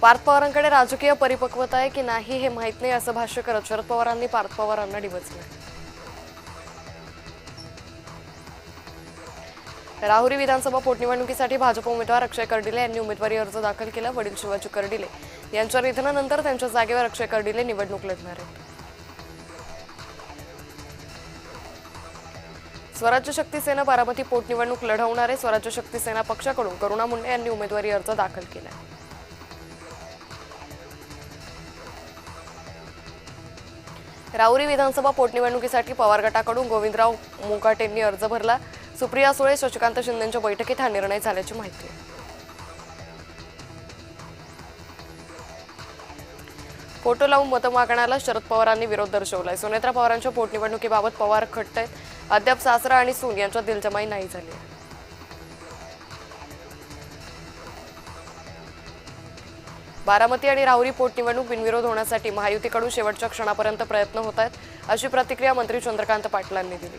पार्थ पवारांकडे राजकीय परिपक्वता आहे की नाही हे माहित नाही असं भाष्य करत शरद पवारांनी पार्थ पवारांना डिवचलं। राहुरी विधानसभा पोटनिवडणुकीसाठी भाजप उमेदवार अक्षय कर्डिले यांनी उमेदवारी अर्ज दाखल केला। वडील शिवाजी कर्डिले यांच्या निधनानंतर त्यांच्या जागेवर अक्षय कर्डिले निवडणूक लढणार आहेत। स्वराज्य शक्ती सेना बारामती पोटनिवडणूक लढवणार आहे। स्वराज्य शक्ती सेना पक्षाकडून करुणा मुंडे यांनी उमेदवारी अर्ज दाखल केला। राहुरी विधानसभा पोटनिवडणुकीसाठी पवार गटाकडून गोविंदराव मुकाटेंनी अर्ज भरला। सुप्रिया सुळे शशिकांत शिंदेंच्या बैठकीत हा निर्णय झाल्याची माहिती आहे। फोटो लावून मतं मागण्याला शरद पवारांनी विरोध दर्शवलाय। सुनेत्रा पवारांच्या पोटनिवडणुकीबाबत पवार खटतायत। अद्याप सासरा आणि सून यांच्यात दिलजमाई नाही झाली आहे। बारामती आणि राहुरी पोटनिवडणूक बिनविरोध होण्यासाठी महायुतीकडून शेवटच्या क्षणापर्यंत प्रयत्न होत आहेत, अशी प्रतिक्रिया मंत्री चंद्रकांत पाटलांनी दिली।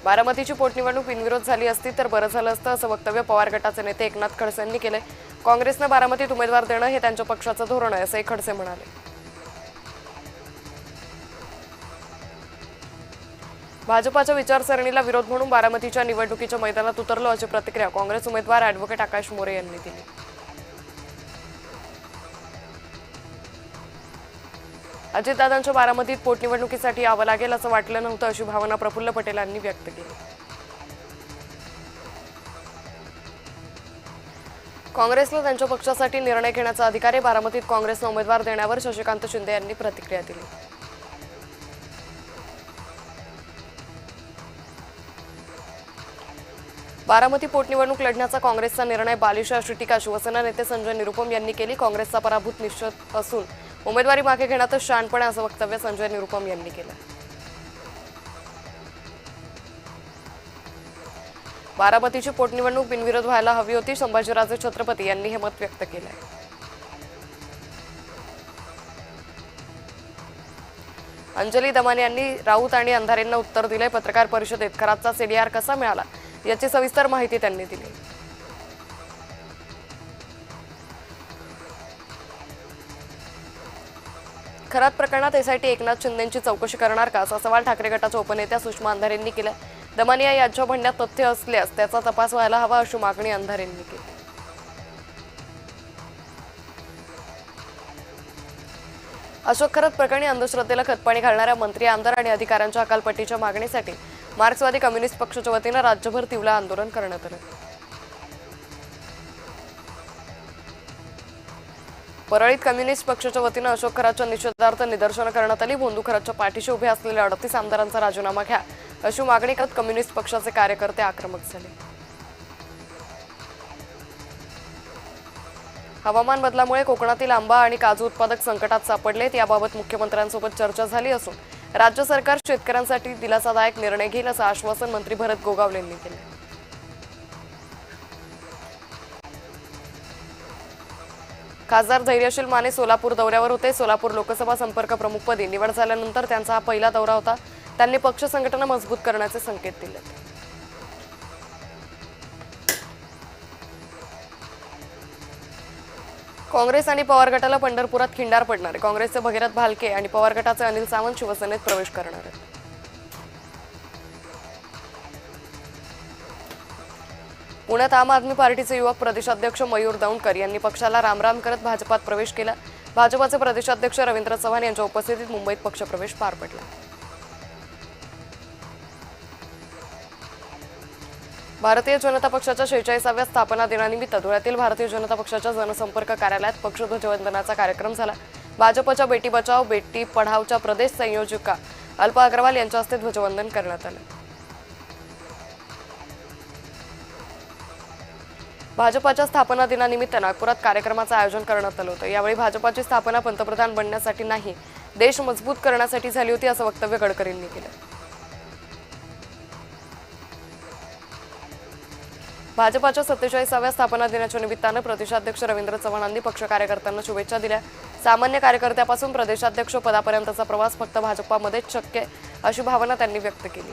बारामतीची पोटनिवडणूक बिनविरोध झाली असती तर बरं झालं असतं, असं वक्तव्य पवार गटाचे नेते एकनाथ खडसे यांनी केलंय। काँग्रेसनं बारामतीत उमेदवार देणं हे त्यांच्या पक्षाचं धोरण आहे, असंही खडसे म्हणाले। भाजपाच्या विचारसरणीला विरोध म्हणून बारामतीच्या निवडणुकीच्या मैदानात उतरलो, अशी प्रतिक्रिया काँग्रेस उमेदवार ॲडव्होकेट आकाश मोरे यांनी दिली। अजितदादांच्या बारामतीत पोटनिवडणुकीसाठी यावं लागेल असं वाटलं नव्हतं, अशी भावना प्रफुल्ल पटेल यांनी व्यक्त केली। काँग्रेसला त्यांच्या पक्षासाठी निर्णय घेण्याचा अधिकार आहे। बारामतीत काँग्रेसनं उमेदवार देण्यावर शशिकांत शिंदे यांनी प्रतिक्रिया दिली। बारामती पोटनिवडणूक लढण्याचा काँग्रेसचा निर्णय बालिश अशी टीका शिवसेना नेते संजय निरुपम यांनी केली। काँग्रेसचा पराभूत निश्चित असून उमेदवारी मागे घेण्यातच शहाणपण असं वक्तव्य संजय निरुपम यांनी केलं। बारामतीची पोटनिवडणूक बिनविरोध व्हायला हवी होती, संभाजीराजे छत्रपती यांनी हे मत व्यक्त केलंय। अंजली दमाने यांनी राऊत आणि अंधारेंना उत्तर दिले। पत्रकार परिषदेत खरातचा सीडीआर कसा मिळाला याची सविस्तर माहिती त्यांनी दिली। खरात प्रकरणात एसआयटी एकनाथ शिंदेंची चौकशी करणार का, असा सवाल ठाकरे गटाच्या उपनेत्या सुषमा अंधारेंनी केला। दमानिया यांच्या म्हणण्यात तथ्य असल्यास त्याचा तपास व्हायला हवा, अशी मागणी अंधारेंनी केली। अशोक खरात प्रकरणी अंधश्रद्धेला खतपाणी घालणाऱ्या मंत्री, आमदार आणि अधिकाऱ्यांच्या हकालपट्टीच्या मागणीसाठी मार्क्सवादी कम्युनिस्ट पक्षाच्या वतीनं राज्यभर तीव्र आंदोलन करण्यात आलं। परळीत कम्युनिस्ट पक्षाच्या वतीनं अशोक खरातच्या निषेधार्थ निदर्शनं करण्यात आली। भोंदू खरातच्या पाठीशी उभे असलेल्या 38 आमदारांचा राजीनामा घ्या, अशी मागणी करत कम्युनिस्ट पक्षाचे कार्यकर्ते आक्रमक झाले। हवामान बदलामुळे कोकणातील आंबा आणि काजू उत्पादक संकटात सापडलेत। याबाबत मुख्यमंत्र्यांसोबत चर्चा झाली असून राज्य सरकार शेतकऱ्यांसाठी दिलासादायक निर्णय घेईल, असं आश्वासन मंत्री भरत गोगावले यांनी केलं। खासदार धैर्यशील माने सोलापूर दौऱ्यावर होते। सोलापूर लोकसभा संपर्क प्रमुखपदी निवड झाल्यानंतर त्यांचा हा पहिला दौरा होता। त्यांनी पक्ष संघटना मजबूत करण्याचे संकेत दिले। काँग्रेस आणि पवार गटाला पंढरपुरात खिंडार पडणार आहे। काँग्रेसचे भगीरथ भालके आणि पवार गटाचे अनिल सावंत शिवसेनेत प्रवेश करणार आहेत। पुण्यात आम आदमी पार्टीचे युवक प्रदेशाध्यक्ष मयूर दौंडकर यांनी पक्षाला रामराम करत भाजपात प्रवेश केला। भाजपाचे प्रदेशाध्यक्ष रवींद्र चव्हाण यांच्या उपस्थितीत मुंबईत पक्षप्रवेश पार पडला। भारतीय जनता पक्षाच्या 46व्या स्थापना दिनानिमित्त धुळ्यातील भारतीय जनता पक्षाच्या जनसंपर्क कार्यालयात पक्षध्वजवंदनाचा कार्यक्रम झाला। भाजपच्या बेटी बचाओ बेटी पढाओच्या प्रदेश संयोजिका अल्पा अग्रवाल यांच्या हस्ते ध्वजवंदन करण्यात आलं। भाजपाच्या स्थापना दिनानिमित्त नागपुरात कार्यक्रमाचं आयोजन करण्यात आलं होतं। यावेळी भाजपाची स्थापना पंतप्रधान बनण्यासाठी नाही, देश मजबूत करण्यासाठी झाली होती, असं वक्तव्य गडकरींनी केलं। भाजपाच्या 47व्या स्थापना दिनाच्या निमित्तानं प्रदेशाध्यक्ष रवींद्र चव्हाणांनी पक्ष कार्यकर्त्यांना शुभेच्छा दिल्या। सामान्य कार्यकर्त्यापासून प्रदेशाध्यक्ष पदापर्यंतचा प्रवास फक्त भाजपामध्येच शक्य आहे, अशी भावना त्यांनी व्यक्त केली।